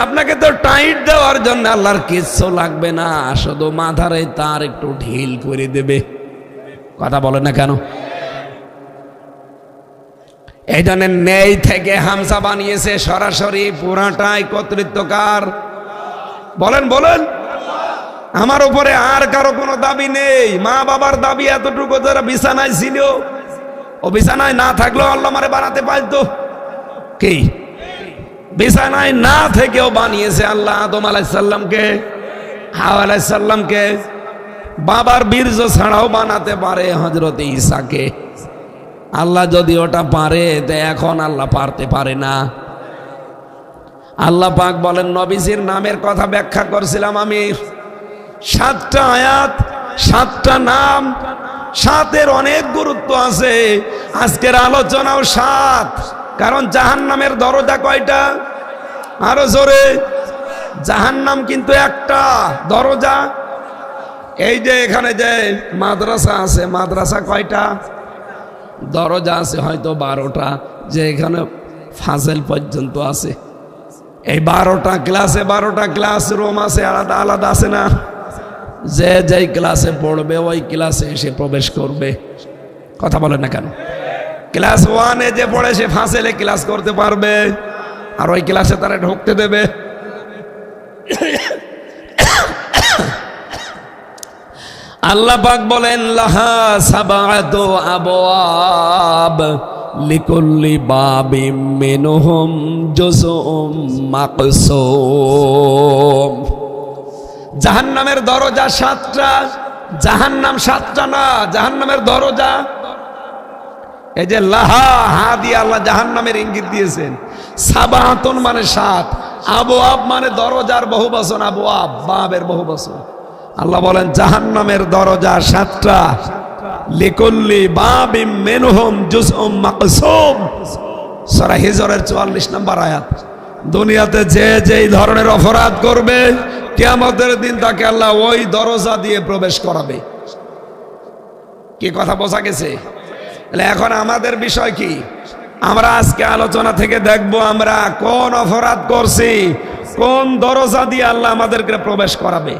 আপনাকে তো টাইট দেওয়ার জন্য আল্লাহর কিচ্ছু লাগবে না, শুধু মাথার এই তার একটু ঢিল করে দেবে। কথা বলেন না কেন? এই জন্য নেই থেকে হামসা বানিয়েছে, সরাসরি পুরাটাই কর্তৃত্বকার। বলেন বলেন, আমার উপরে আর কারো কোনো দাবি নেই। মা বাবার দাবি এতটুকু, যারা বিছানায় ছিল, ও বিছানায় না থাকলেও আল্লাহ আমারে বানাতে পারতো। কি বিছানায় না থেকেও বানিয়েছে আল্লাহ আদম আলাইহিস সালামকে, হাওয়া আলাইহিস সালামকে। বাবার বীর্য ছাড়াও বানাতে পারে হযরত ঈসাকে। আল্লাহ যদি ওটা পারে, তো এখন আল্লাহ পারতে পারে না? আল্লাহ পাক বলেন, নবীজির নামের কথা ব্যাখ্যা করছিলাম আমি। 7টা আয়াত, 7টা নাম, 7-এর অনেক গুরুত্ব আছে। আজকের আলোচনাও 7, কারণ জাহান্নামের দরজা কয়টা? আরো জোরে। জাহান্নাম কিন্তু একটা দরজা। এই যে এখানে যে মাদ্রাসা আছে, মাদ্রাসা কয়টা? দরজা আছে হয়তো 12টা, যে এখানে ফাজেল পর্যন্ত আছে। এই 12টা ক্লাসে 12টা ক্লাসরুম আছে, আলাদা আলাদা আছে না? যে যেই ক্লাসে পড়বে ওই ক্লাসে এসে প্রবেশ করবে। কথা বলেন না কেন? ক্লাস 1-এ যে পড়ে সে ফাজেলে ক্লাস করতে পারবে, আর ওই ক্লাসে তারা ঢুকতে দেবে? আল্লাহ পাক বলেন, লাহা সাবাতু আবওয়াব লিকুল্লি বাবিম মিনহুম জুজউম মাকসুম। জাহান্নামের দরজা 7টা, জাহান্নাম 7টা না, জাহান্নামের দরজা। এই যে লাহা, হা দিয়ে আল্লাহ জাহান্নামের ইঙ্গিত দিয়েছেন। সাবাতুন মানে 7, আবওয়াব মানে দরজার বহু বচন, আবওয়াব বাবের বহু বচন। আল্লাহ বলেন জাহান্নামের দরজা 7টা। লিকুল্লি বাবিম মিনহুম জুজউম মাকসুম, সূরা হিজরের 44 নম্বর আয়াত। দুনিয়াতে যে যেই ধরনের অপরাধ করবে, কিয়ামতের দিন তাকে আল্লাহ ওই দরজা দিয়ে প্রবেশ করাবে। কি কথা বোঝা গেছে? এখন আমাদের বিষয় কি? আমরা আজকে আলোচনা থেকে দেখব আমরা কোন অপরাধ করছি, কোন দরজা দিয়ে আল্লাহ আমাদেরকে প্রবেশ করাবে।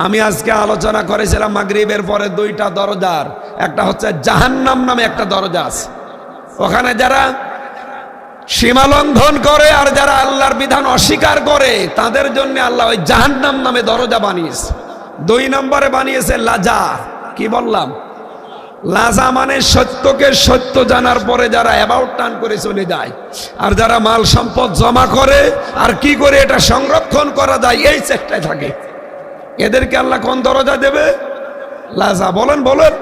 আমি আজকে আলোচনা করেছিলাম মাগরিবের পরে 2টা দরজার। একটা হচ্ছে জাহান্নাম নামে একটা দরজা আছে, ওখানে যারা সীমা লঙ্ঘন করে আর যারা আল্লাহর বিধান অস্বীকার করে তাদের জন্য আল্লাহ ওই জাহান্নাম নামে দরজা বানিয়েছে। 2 নম্বরে বানিয়েছে লাজা। কি বললাম? লাজা মানে সত্যকে সত্য জানার পরে যারা অ্যাবাউট টার্ন করে চলে যায়, আর যারা মাল সম্পদ জমা করে আর কি করে এটা সংরক্ষণ করা যায় এই চেষ্টায় থাকে, এদেরকে আল্লাহ কোন দরজা দেবে? লাজা। বলেন বলেন।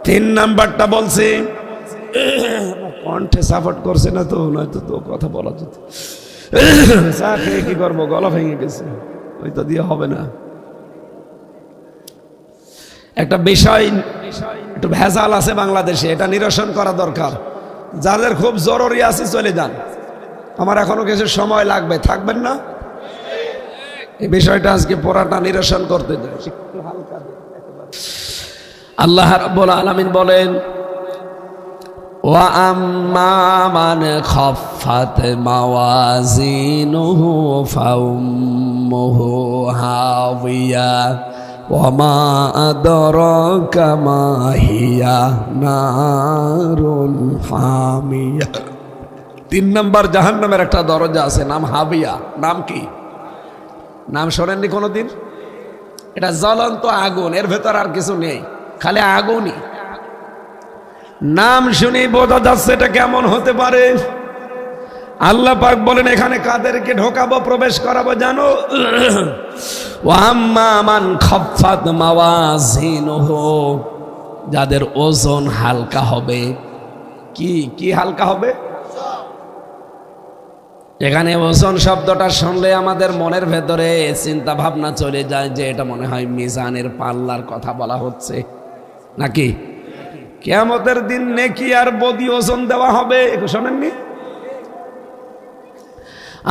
3 নাম্বারটা বলছি, কণ্ঠে সাপোর্ট করছে না তো, নয়তো তো কথা বলা যেত। চা খেয়ে কি করবো, গলা ভেঙে গেছে, ওই তো দিয়ে হবে না। একটা বিষয় একটু ভেজাল আছে বাংলাদেশে, এটা নিরসন করা দরকার। যাদের খুব জরুরি আছে চলে যান, আমার এখনো কিছু সময় লাগবে, থাকবেন না? এই বিষয়টা আজকে পুরাটা নিরসন করতে যাই। আল্লাহ রাব্বুল আলামিন বলেন, ওয়া আম্মা মান খাফফাত মাওয়াজিনুহু ফাউম্মুহু হাওিয়া ওয়া মা আদরাকা মা হিয়া নারুল হামিয়া। 3 নম্বর জাহান্নামের একটা দরজা আছে, নাম হাবিয়া। নাম কি? নাম শোনেননি কোনোদিন? এটা জ্বলন্ত আগুন, এর ভেতর আর কিছু নেই, খালি আগুনই। নাম শুনে বোঝা যাচ্ছে এটা কেমন হতে পারে। আল্লাহ পাক বলেন এখানে কাদেরকে ঢোকাবো, প্রবেশ করাবো জানো? ওয়া আম্মা মান খাফফাত মাওয়াজিনুহু, যাদের ওজন হালকা হবে। কি কি হালকা হবে? এখানে ওজন শব্দটা শুনলে আমাদের মনের ভেতরে চিন্তা ভাবনা চলে যায় যে এটা মনে হয় মিজানের পাল্লার কথা বলা হচ্ছে নাকি? কিয়ামতের দিন নেকি আর বদি ওজন দেওয়া হবে, একটু শোনেননি?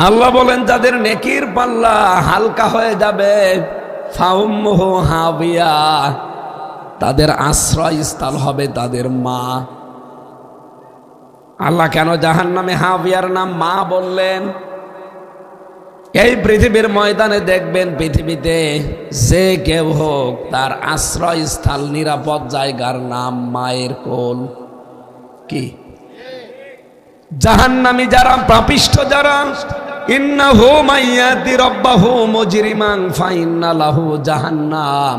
আল্লাহ বলেন যাদের নেকির পাল্লা হালকা হয়ে যাবে, ফাউম্মুহু হাবিয়া, তাদের আশ্রয়স্থল হবে তাদের মা। আল্লাহ কেন জাহান্নামে হাবিয়ার নাম মা বললেন? এই পৃথিবীর ময়দানে দেখবেন, পৃথিবীতে যে কেউ হোক তার আশ্রয়স্থল, নিরাপদ জায়গার নাম মায়ের কোল। কি জাহান্নামী যারা, পাপিষ্ঠ যারা, ইন্নাহু মাইয়াতি রাব্বাহু মুজরিমান ফাইন্না লাহু জাহান্নাম,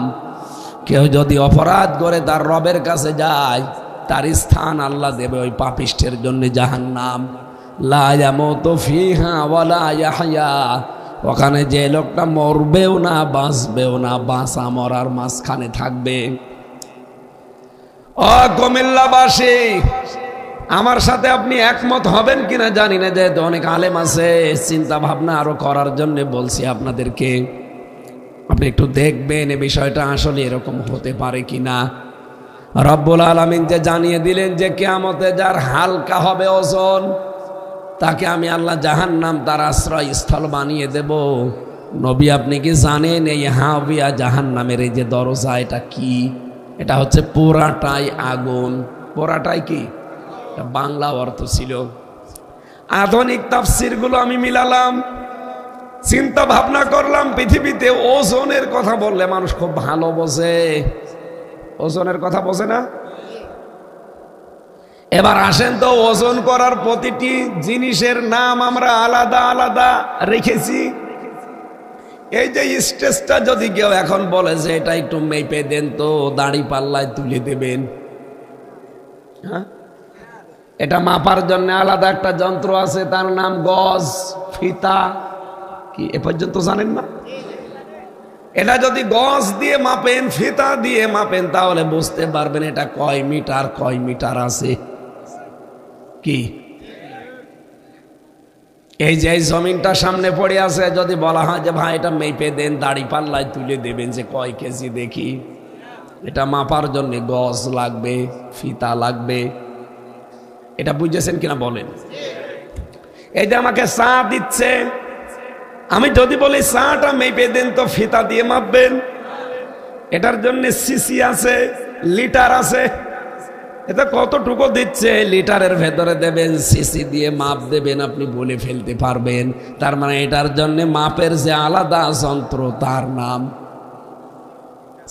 কেউ যদি অপরাধ করে তার রবের কাছে যায়, তার স্থান আল্লাহ দেবে ওই পাপিষ্ঠের জন্য জাহান্নাম। লা ইয়ামুতু ফিহা ওয়ালা ইয়াহইয়া, ওখানে যে লোকটা মরবেও না বাঁচবেও না, বাঁচা মরার মাঝখানে থাকবে। ও কুমিল্লাবাসী, আমার সাথে আপনি একমত হবেন কিনা জানি না, যেহেতু অনেক আলেম আছে, চিন্তা ভাবনা আরো করার জন্য বলছি আপনাদেরকে। আপনি একটু দেখবেন এই বিষয়টা আসলে এরকম হতে পারে কিনা। রব্বুল আলামিন যে জানিয়ে দিলেন যে কিয়ামতে যার হালকা হবে ওজন, তাকে আমি আল্লাহ জাহান্নাম তার আশ্রয় স্থল বানিয়ে দেব। নবী আপনি কি জানেন এই হাবিয়া জাহান্নামের এই যে দরজা, এটা কি? এটা হচ্ছে পোড়াটাই আগুন। পোড়াটাই কি? বাংলা অর্থ ছিল। আধুনিক তাফসিরগুলো আমি মিলালাম, চিন্তা ভাবনা করলাম, পৃথিবীতে ওজনের কথা বললে মানুষ খুব ভালো বোঝে। ওজনের কথা বোঝে না? এবার আসেন তো, ওজন করার প্রতিটি জিনিসের নাম আমরা আলাদা আলাদা রেখেছি। এই যে স্টেজটা যদি কেউ এখন বলে যে এটা একটু মেপে দেন তো, দাড়ি পাল্লায় তুলে দেবেন, হ্যাঁ, এটা মাপার জন্য আলাদা একটা যন্ত্র আছে, তার নাম গজ, ফিতা, কি এ পর্যন্ত জানেন না? এটা যদি গজ দিয়ে মাপেন, ফিতা দিয়ে মাপেন, তাহলে বুঝতে পারবেন এটা কয় মিটার কয় মিটার আছে। কি এই যে জমিনটা সামনে পড়ে আছে, যদি বলা হয় যে ভাই এটা মেপে দেন, দাড়ি পাল্লায় তুলে দেবেন যে কয় কেজি দেখি, এটা মাপার জন্য গজ লাগবে, ফিতা লাগবে। এটা বুঝেছেন কিনা বলেন? এই যে আমাকে চা দিচ্ছে, আমি যদি বলি চাটা মেপে দেন তো ফিতা দিয়ে মাপবেন, এটার জন্য সিসি আছে, লিটার আছে। এটা কতটুকু দিচ্ছে, লিটারের ভেতরে দেবেন, সিসি দিয়ে মাপ দেবেন, আপনি বলে ফেলতে পারবেন। তার মানে এটার জন্য মাপের যে আলাদা যন্ত্র, তার নাম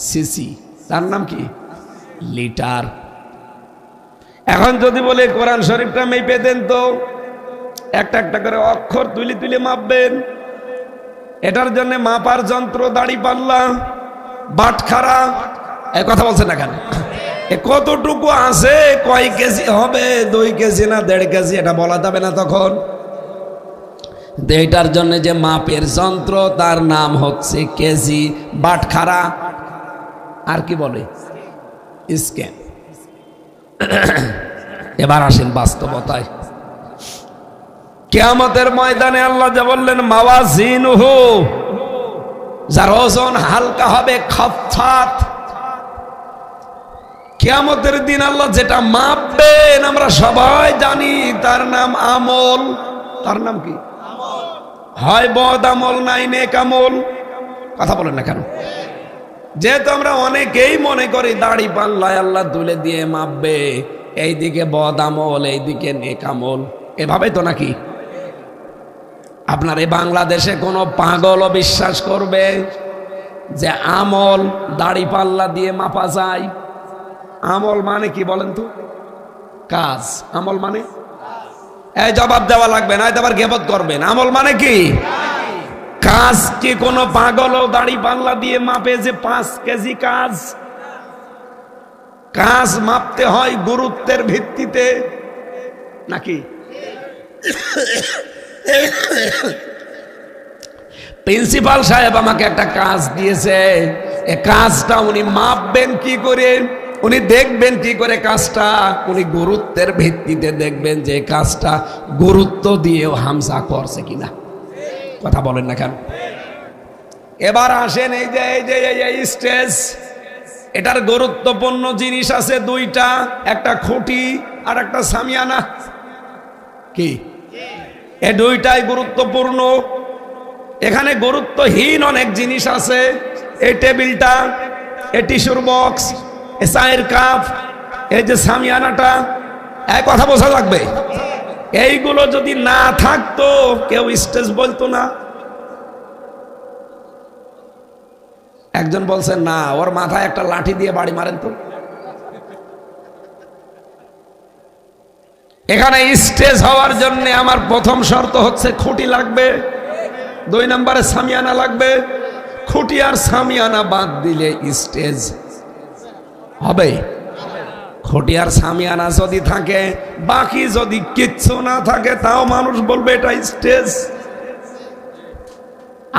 সিসি, তার নাম কি? লিটার। এখন যদি বলে কোরআন শরীফটা মেপে দেন তো, একটা একটা করে অক্ষর তুলে তুলে মাপবেন, এটার জন্য মাপার যন্ত্র, দাড়ি পাল্লা, বাটখারা, এই কথা বলছেন না কেন? কতটুকু আছে, কয় কেজি হবে, 2 কেজি না 1.5 কেজি, এটা বলা যাবে না তখন। এটার জন্য যে মাপের যন্ত্র, তার নাম হচ্ছে কেজি, বাটখারা, আর কি বলে, স্কেল। এবার আসেন বাস্তবতায়। কিয়ামতের ময়দানে আল্লাহ যা বললেন, মাওয়াজিনুহু, যার ওজন হালকা হবে, খাফফাত। কিয়ামতের দিন আল্লাহ যেটা মাপবেন আমরা সবাই জানি, তার নাম আমল। তার নাম কি? হয় বদ আমল, নাই নেক আমল। কথা বলেন না কেন? যেহেতু আমরা অনেকেই মনে করি দাড়ি পাল্লায় আল্লাহ তুলে দিয়ে মাপবে, এইদিকে বদ আমল, এইদিকে নেক আমল, এভাবে তো নাকি? আপনার এই বাংলাদেশে কোনো পাগলও বিশ্বাস করবে যে আমল দাড়ি পাল্লা দিয়ে মাপা যায়? আমল মানে কি বলেন তো? কাজ। আমল মানে, এই জবাব দেওয়া লাগবে না, আবার গেবত করবেন। আমল মানে কি? কাজ। কি কোনো পাগলও দাড়ি পাল্লা দিয়ে মাপে যে 5 কেজি কাজ? কাজ মাপতে হয় গুরুত্বের ভিত্তিতে নাকি? প্রিন্সিপাল সাহেব আমাকে একটা কাজ দিয়েছে, এই কাজটা উনি মাপবেন কি করে, উনি দেখবেন কি করে কাজটা? উনি গুরুত্বের ভিত্তিতে দেখবেন যে কাজটা গুরুত্ব দিয়েও হামজা করছে কিনা। কথা বলেন না কেন? এবার আসেন, এই যে এই স্টেজ, এটার গুরুত্বপূর্ণ জিনিস আছে 2টা, একটা খুঁটি আর একটা সামিয়ানা। কি এই 2টাই গুরুত্বপূর্ণ। এখানে গুরুত্বহীন অনেক জিনিস আছে, এই টেবিলটা, এই টিস্যুর বক্স, এই চায়ের কাপ, এই যে সামিয়ানাটা, এই কথা বোঝা লাগবে। এইগুলো যদি না থাকতো কেউ স্টেজ বলতো না। একজন বলছেন না, ওর মাথায় একটা লাঠি দিয়ে বাড়ি মারেন তো। এখানে স্টেজ হওয়ার জন্য আমার প্রথম শর্ত হচ্ছে খুঁটি লাগবে, 2 নম্বরে সামিয়ানা লাগবে। খুঁটি আর সামিয়ানা বাদ দিলে স্টেজ হবে। খুঁটি আর সামিয়ানা যদি থাকে, বাকি যদি কিচ্ছু না থাকে, তাও মানুষ বলবে এটা স্টেজ।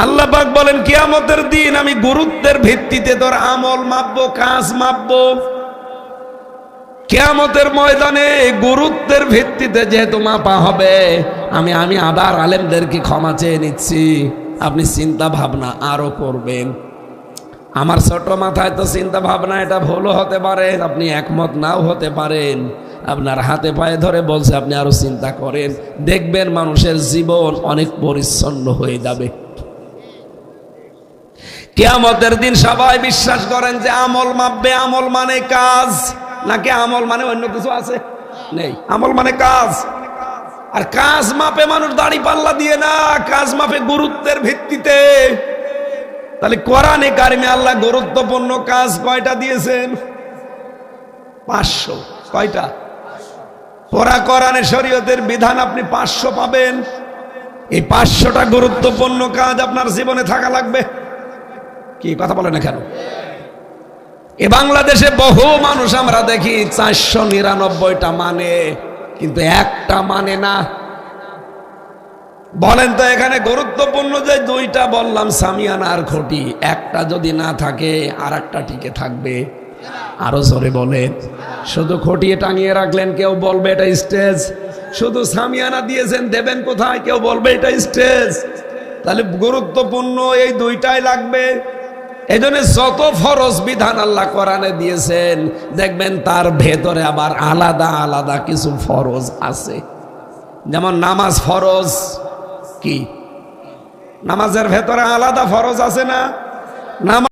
আল্লাহ পাক বলেন কিয়ামতের দিন আমি গুরুত্বের ভিত্তিতে তোর আমল মাপবো, কাজ মাপবো। কিয়ামতের ময়দানে গুরুত্বের ভিত্তিতে যেহেতু মাপা হবে, আমি আবার আলেমদেরকে ক্ষমা চেয়ে নিচ্ছি, আপনি চিন্তা ভাবনা আরো করবেন। আমার ছোট মাথায় তো চিন্তা ভাবনা এটা ভুলও হতে পারে, আপনি একমত নাও হতে পারেন। আপনার হাতে পায়ে ধরে বলছে আপনি আরো চিন্তা করেন, দেখবেন মানুষের জীবন অনেক পরিচ্ছন্ন হয়ে যাবে। কিয়ামতের দিন সবাই বিশ্বাস করেন যে আমল মাপবে, আমল মানে কাজ, নাকি আমল মানে অন্য কিছু আছে? নেই, আমল মানে কাজ। আর কাজ মাপে মানুষ দাড়ি পাল্লা দিয়ে না, কাজ মাপে গুরুত্বের ভিত্তিতে। তাহলে কোরআনে কারিমে আল্লাহ গুরুত্বপূর্ণ কাজ কয়টা দিয়েছেন? 500। কয়টা? পুরা কোরআনে শরীয়তের বিধান আপনি 500 পাবেন। এই 500টা গুরুত্বপূর্ণ কাজ আপনার জীবনে থাকা লাগবে। কি কথা বলে না কেন? এ বাংলাদেশে বহু মানুষ আমরা দেখি 499টা মানে, কিন্তু একটা মানে না। বলেন তো এখানে গুরুত্বপূর্ণ যে 2টা বললাম, সামিয়ানা আর খুঁটি, একটা যদি না থাকে আর একটা টিকে থাকবে? আরো জোরে বলেন। শুধু খুঁটিয়ে টাঙিয়ে রাখলেন, কেউ বলবে এটা স্টেজ। শুধু সামিয়ানা দিয়েছেন, দেবেন কোথায়? কেউ বলবে এটা স্টেজ। তাহলে গুরুত্বপূর্ণ এই 2টাই লাগবে। এই জন্য যত ফরজ বিধান আল্লাহ কোরআনে দিয়েছেন, দেখবেন তার ভেতরে আবার আলাদা আলাদা কিছু ফরজ আছে। যেমন নামাজ ফরজ, কি নামাজের ভেতরে আলাদা ফরজ আছে না? নামাজ